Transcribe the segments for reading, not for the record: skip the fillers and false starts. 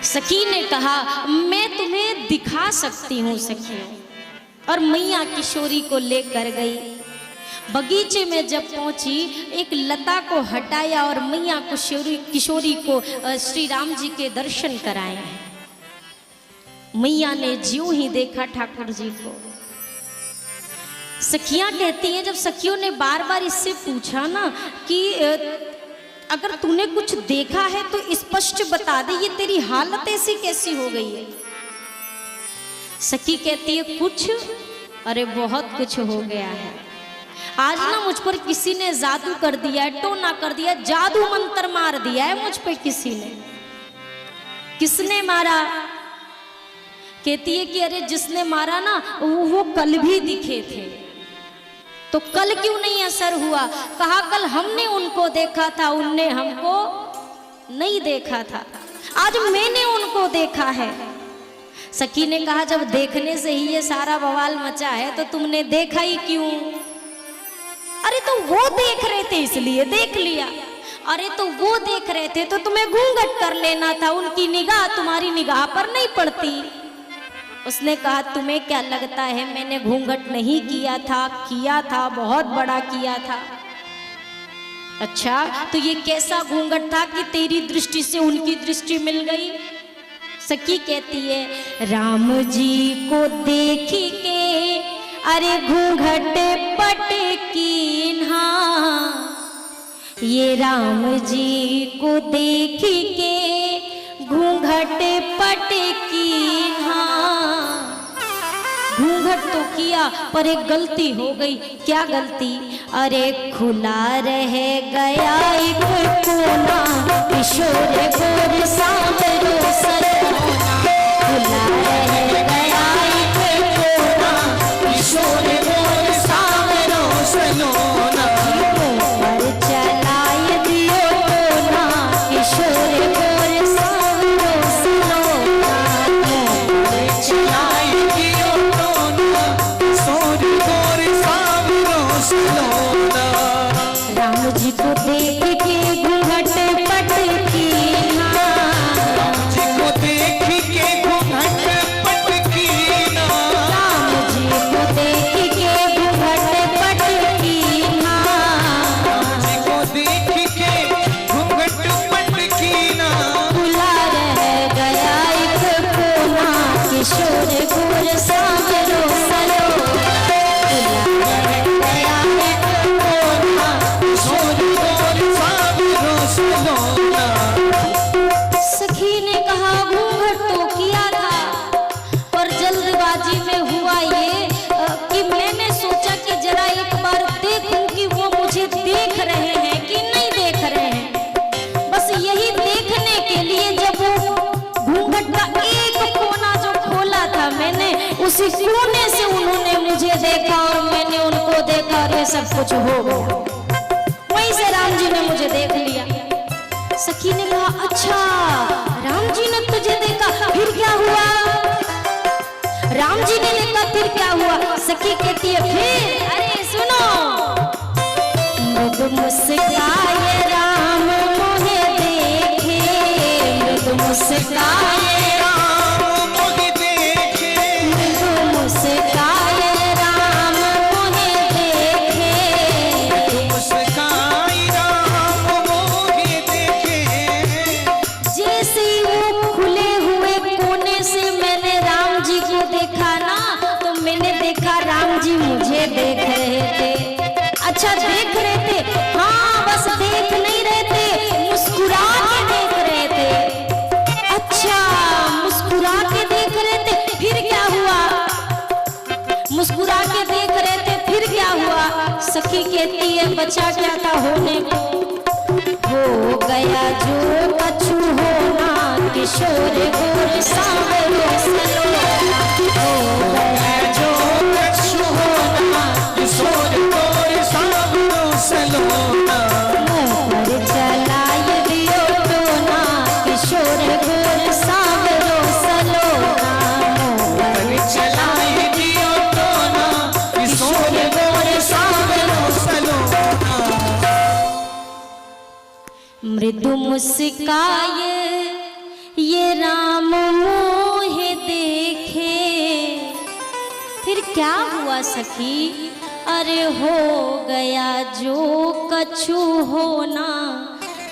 सखी ने कहा मैं तुम्हें दिखा सकती हूँ सखियों। और मैया किशोरी को लेकर गई। बगीचे में जब पहुंची एक लता को हटाया और मैया किशोरी को श्री राम जी के दर्शन कराए। मैया ने ज्यों ही देखा ठाकुर जी को, सखियां कहती हैं जब सखियों ने बार बार इससे पूछा ना कि अगर तूने कुछ देखा है तो स्पष्ट बता दे, ये तेरी हालत ऐसी कैसी हो गई है। सखी कहती है कुछ, अरे बहुत कुछ हो गया है। आज ना मुझ पर किसी ने जादू कर दिया है, टोना कर दिया, जादू मंत्र मार दिया है मुझ पे किसी ने। किसने मारा? कहती है कि अरे जिसने मारा ना वो कल भी दिखे थे, तो कल क्यों नहीं असर हुआ? कहा कल हमने उनको देखा था, उनने हमको नहीं देखा था, आज मैंने उनको देखा है। सखी ने कहा जब देखने से ही ये सारा बवाल मचा है तो तुमने देखा ही क्यों? अरे तो वो देख रहे थे इसलिए देख लिया। अरे तो वो देख रहे थे तो तुम्हें घूंघट कर लेना था, उनकी निगाह तुम्हारी निगाह पर नहीं पड़ती। उसने कहा तुम्हें क्या लगता है मैंने घूंघट नहीं किया था? किया था, बहुत बड़ा किया था। अच्छा तो ये कैसा घूंघट था कि तेरी दृष्टि से उनकी दृष्टि मिल गई? सखी कहती है राम जी को देखी के अरे घूंघट पटकीन्हा, ये राम जी को देखी के घूंघट पटकीन्हा। घूंघट तो किया पर एक गलती हो गई। क्या गलती? अरे खुला रह गया एक कोना, किशोर गोर सांवरो सलोना। खुला रह गया एक कोना, किशोर गोर सांवरो सलोना। पर चलाए दियो टोना, किशोर गोर सांवरो सलोना। पर चलाए दियो टोना, किशोर गोर सांवरो सलोना। राम जी को देख के घूंघट पटकीना, राम जी को देख के घूंघट पटकीना, राम जी को देख के घूंघट पटकीना, राम जी को देख के घूंघट पटकीना। खुला रह गया एक कोना, किशोर गोर सांवरो सलोना। खुला रह गया एक कोना, किशोर गोर सांवरो सलोना। सखी ने कहा घूंघट तो किया था, पर जल्दबाजी में हुआ ये कि मैंने सोचा कि जरा एक बार देखूं कि वो मुझे देख रहे हैं कि नहीं देख रहे हैं। बस यही देखने के लिए जब वो घूंघट का एक कोना जो खोला था मैंने, उसी कोने से उन्होंने मुझे देखा और मैंने उनको देखा और ये सब कुछ हो गया। वहीं से राम जी ने मुझे देख लिया। सखी ने कहा अच्छा राम जी ने तुझे देखा, फिर क्या हुआ? राम जी ने देखा फिर क्या हुआ? सखी कहती है फिर अरे सुनो। मृदु मुस्काए राम मोहे देखे, मृदु मुस्काए राम मोहे देखे, मृदु मुस्काए राम मोहे देखे, मुस्काए राम मोहे देखे। जैसे वो खुले हुए कोने से मैंने राम जी को देखा ना, तो मैंने देखा राम जी मुझे देख रहे थे। अच्छा देख रहे थे? हाँ बस देख नहीं रहे थे, मुस्कुरा के देख रहे थे। अच्छा मुस्कुरा के देख रहे थे, फिर क्या हुआ? मुस्कुरा के देख रहे थे फिर क्या हुआ? सखी कहती है बचा क्या था होने को? हो गया जो कछु होना, किशोर गोर सांवरो सलोना। हो गया जो कछु होना, किशोर गोर सांवरो सलोना। मुँह पर चलाए दियो टोना, किशोर गोर सांवरो सलोना। मुँह पर चलाए दियो टोना, किशोर गोर सांवरो सलोना। मृदु मुस्काए ये राम मोहे देखे। फिर क्या हुआ सखी, अरे हो गया जो कछु होना,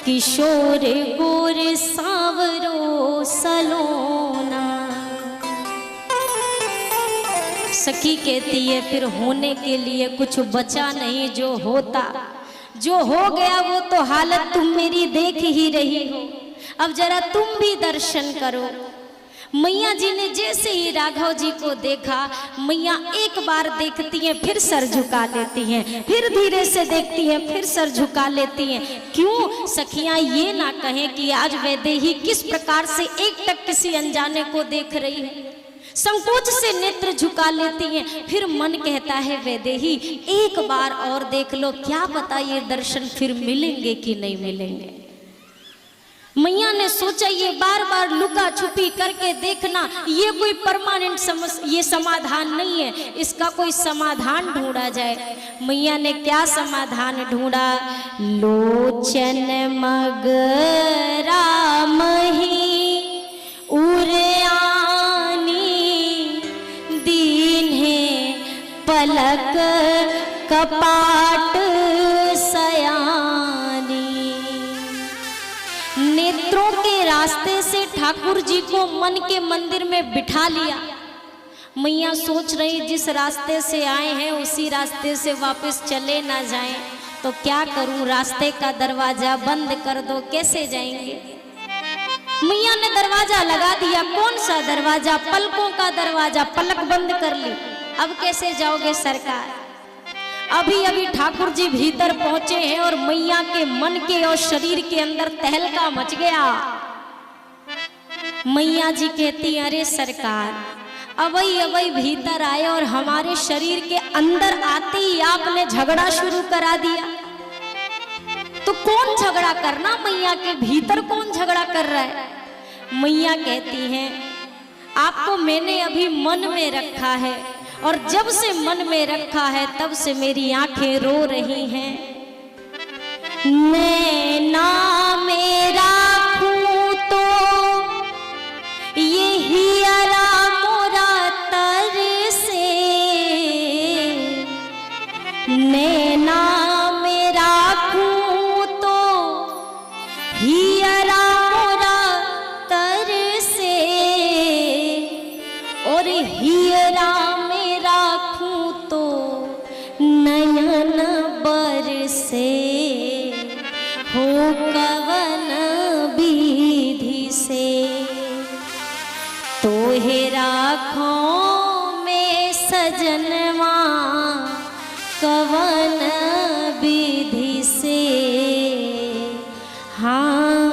किशोर गोर सांवरो सलोना। सखी कहती है फिर होने के लिए कुछ बचा नहीं, जो होता जो हो गया वो तो हालत तुम मेरी देख ही रही हो। अब जरा तुम भी दर्शन करो। मैया जी ने जैसे ही राघव जी को देखा, मैया एक बार देखती हैं फिर सर झुका लेती हैं, फिर धीरे से देखती हैं फिर सर झुका लेती हैं। क्यों सखियां ये ना कहें कि आज वैदेही किस प्रकार से एक टक किसी अनजाने को देख रही है, संकोच से नेत्र झुका लेती हैं। फिर मन कहता है वैदेही एक बार और देख लो, क्या पता ये दर्शन फिर मिलेंगे कि नहीं मिलेंगे। मैया ने सोचा ये बार बार लुका छुपी करके देखना ये कोई परमानेंट ये समाधान नहीं है, इसका कोई समाधान ढूंढा जाए। मैया ने क्या समाधान ढूंढा, लोचन मग राम ही उरयानी, दीन है पलक कपाट सयानी। नेत्रों के रास्ते से ठाकुर जी को मन के मंदिर में बिठा लिया। मैया सोच रही जिस रास्ते से आए हैं उसी रास्ते से वापस चले ना जाएं, तो क्या करूं, रास्ते का दरवाजा बंद कर दो, कैसे जाएंगे। मैया ने दरवाजा लगा दिया। कौन सा दरवाजा, पलकों का दरवाजा, पलक बंद कर ली। अब कैसे जाओगे सरकार। अभी अभी ठाकुर जी भीतर पहुंचे हैं और मैया के मन के और शरीर के अंदर तहलका मच गया। मैया जी कहती अरे सरकार, अवई भीतर आए और हमारे शरीर के अंदर आते ही आपने झगड़ा शुरू करा दिया। तो कौन झगड़ा करना, मैया के भीतर कौन झगड़ा कर रहा है। मैया कहती हैं आपको मैंने अभी मन में रखा है, और जब से मन में रखा है तब से मेरी आंखें रो रही हैं। नैना मेरा खूं तो ये हियरा मोरा तर से, नैना मेरा खूं तो हियरा मोरा तर से, और हियरा नयन बरसे, हो कवन विधि से, तोहे राखों में सजनवा, कवन विधि से, हाँ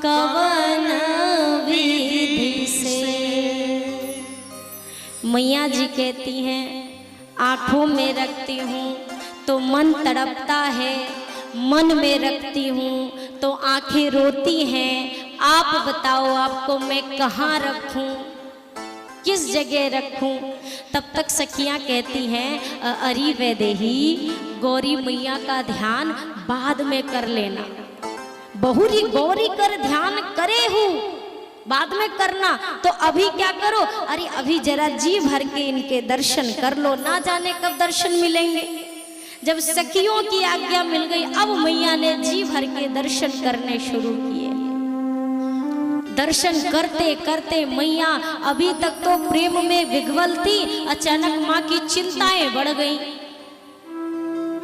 कवन विधि से। मैया जी कहती हैं आँखों में रखती हूँ तो मन तड़पता है, मन में रखती हूँ तो आंखें रोती हैं। आप बताओ आपको मैं कहाँ रखूँ, किस जगह रखूँ। तब तक सखियाँ कहती हैं अरे वैदेही, गौरी मैया का ध्यान बाद में कर लेना, बहुरी गौरी कर ध्यान करे हूँ बाद में करना, तो अभी क्या करो, अरे अभी जरा जी भर के इनके दर्शन कर लो, ना जाने कब दर्शन मिलेंगे। जब सखियों की आज्ञा मिल गई, अब मैया ने जी भर के दर्शन करने शुरू किए। दर्शन करते करते मैया अभी तक तो प्रेम में विग्वल थी, अचानक माँ की चिंताएं बढ़ गई।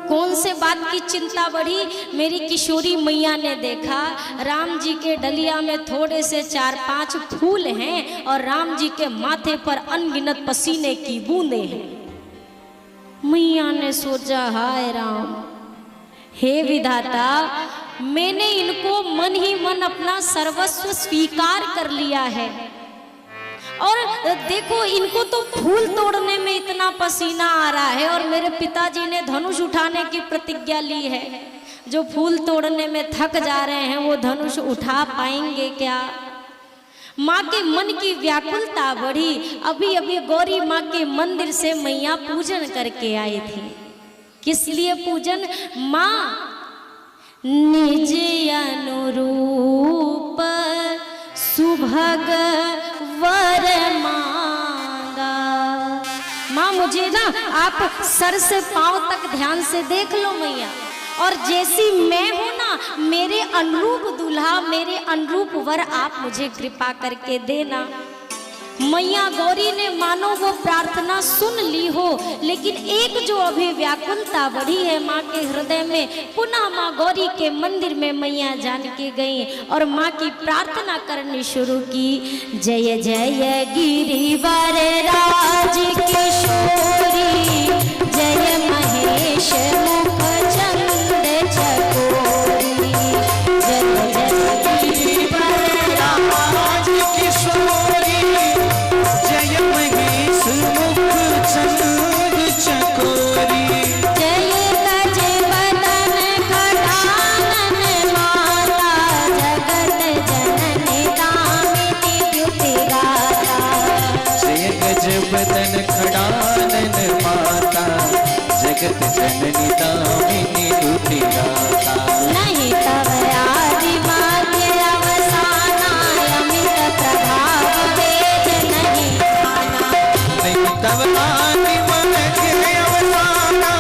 कौन से बात की चिंता बढ़ी, मेरी किशोरी मैया ने देखा राम जी के डलिया में थोड़े से 4-5 फूल हैं और राम जी के माथे पर अनगिनत पसीने की बूंदें हैं। मैया ने सोचा हाय राम, हे विधाता, मैंने इनको मन ही मन अपना सर्वस्व स्वीकार कर लिया है, और देखो इनको तो फूल तोड़ने में इतना पसीना आ रहा है, और मेरे पिताजी ने धनुष उठाने की प्रतिज्ञा ली है। जो फूल तोड़ने में थक जा रहे हैं वो धनुष उठा पाएंगे क्या। माँ के मन की व्याकुलता बढ़ी। अभी अभी गौरी माँ के मंदिर से मैया पूजन करके आई थी। किस लिए पूजन, माँ निज अनुरूप शुभ भगवर मांगा। माँ मुझे ना आप सर से पांव तक ध्यान से देख लो मैया, और जैसी मैं हूं ना मेरे अनुरूप दूल्हा, मेरे अनुरूप वर आप मुझे कृपा करके देना। मैया गौरी ने मानो वो प्रार्थना सुन ली हो, लेकिन एक जो अभी व्याकुलता बढ़ी है माँ के हृदय में, पुनः माँ गौरी के मंदिर में मैया जानकी गई और माँ की प्रार्थना करनी शुरू की। जय जय गिरिवर राज किशोरी, जय महेश मुख चंद चकोरी, जय जय गिरिवर राज किशोरी, जय महेश मुख चंद चकोरी, जय गज बदन खड़ानन माता, जगत जननी दामिनी द्युति गाता। जय गज बदन खड़ानन माता, जगत जननी दामिनी द्युति गाता। नहीं तब आदि माध्य अवसाना, अमित प्रभाव वेद नहीं जाना। नहीं तब आदि मध्य अवसाना,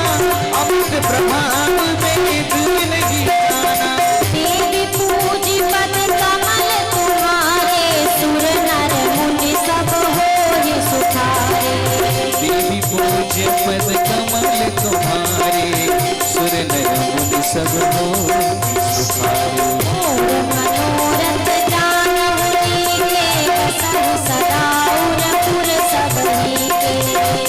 अमित प्रभाव वेद नहीं जाना। देवी पूजी पद कमल तुम्हारे, सुर नर मुनि सब होय सुखारे। देवी पूज्य पद कमल तुम्हारे, सुर नर मुनि सब होय सुखारे। मोर मनोरथ जानहु नीके, कसहु सदा उरपुर सबहि के।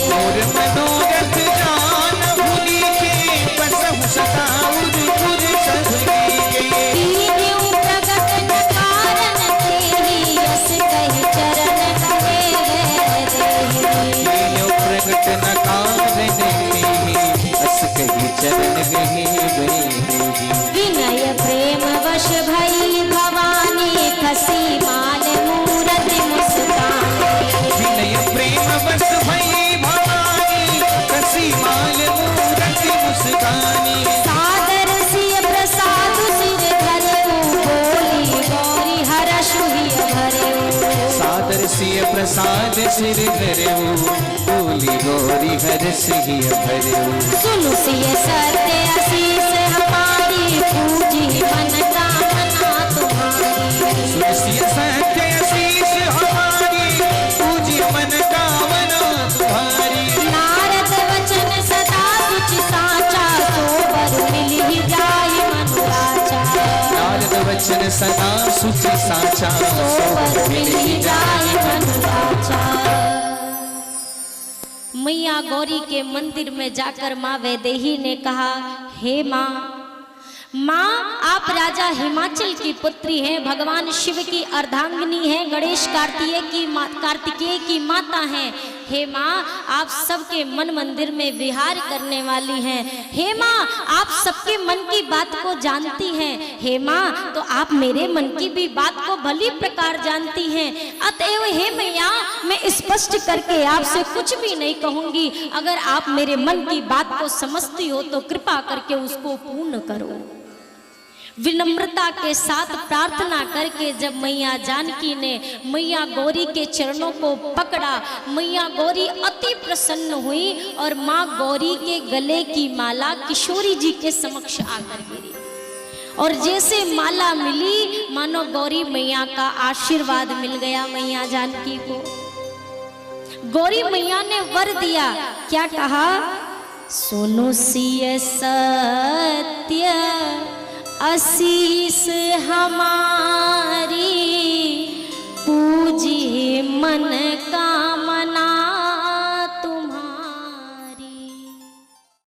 मोर मनोरथ जानहु नीके, कसहु सदा उरपुर सबहि के। कीन्हु प्रगट न कारण तेहि, यस कहि चरण कहे वैद देहि। कीन्हु प्रगट न कारण तेहि, अस कहि चरण कहे वैद देहि। विनय प्रेम वश भई भवानी, खसी मान मूरति मुस्कानी। विनय प्रेम बस भई भवानी, कसी माल मूरति मुस्कानी। सादर सिय प्रसाद सिर धरऊ, बोली गौरी हरषु हिय भरऊ। सादर सिय प्रसाद सिर धरऊ, बोली गौरी हरष हिय भरऊ। सुनु सिय सत्य आशीष हमारी, पूजी मन कामना तुम्हारी। सुनसिय सत्य आशीष हमारी, पूजी मन कामना तुम्हारी। नारद वचन सदा सुचि साचा, सोबर मिलि जाय मनुराचा। नारद वचन सदा सुचि साचा, सोबर मिलि जाय मनुराचा। मैया गौरी के मंदिर में जाकर माँ वैदेही ने कहा, हे माँ, माँ आप राजा हिमाचल की पुत्री हैं, भगवान शिव की अर्धांगिनी हैं, गणेश कार्तिकेय की माता हैं। हे माँ आप सबके मन मंदिर में विहार करने वाली हैं। हे माँ आप सबके मन की बात को जानती हैं। हे माँ तो आप मेरे मन की भी बात को भली प्रकार जानती हैं। अतएव हे मैया मैं स्पष्ट करके आपसे कुछ भी नहीं कहूंगी। अगर आप मेरे मन की बात को समझती हो तो कृपा करके उसको पूर्ण करो। विनम्रता के साथ प्रार्थना करके जब मैया जानकी ने मैया गौरी के चरणों को पकड़ा, मैया गौरी अति प्रसन्न हुई और माँ गौरी के गले की माला किशोरी जी के समक्ष आकर गिरी। और जैसे माला मिली मानो गौरी मैया का आशीर्वाद मिल गया मैया जानकी को। गौरी मैया ने वर दिया, क्या कहा? सुनो सिय सत्य आशीष हमारी, पूजी मन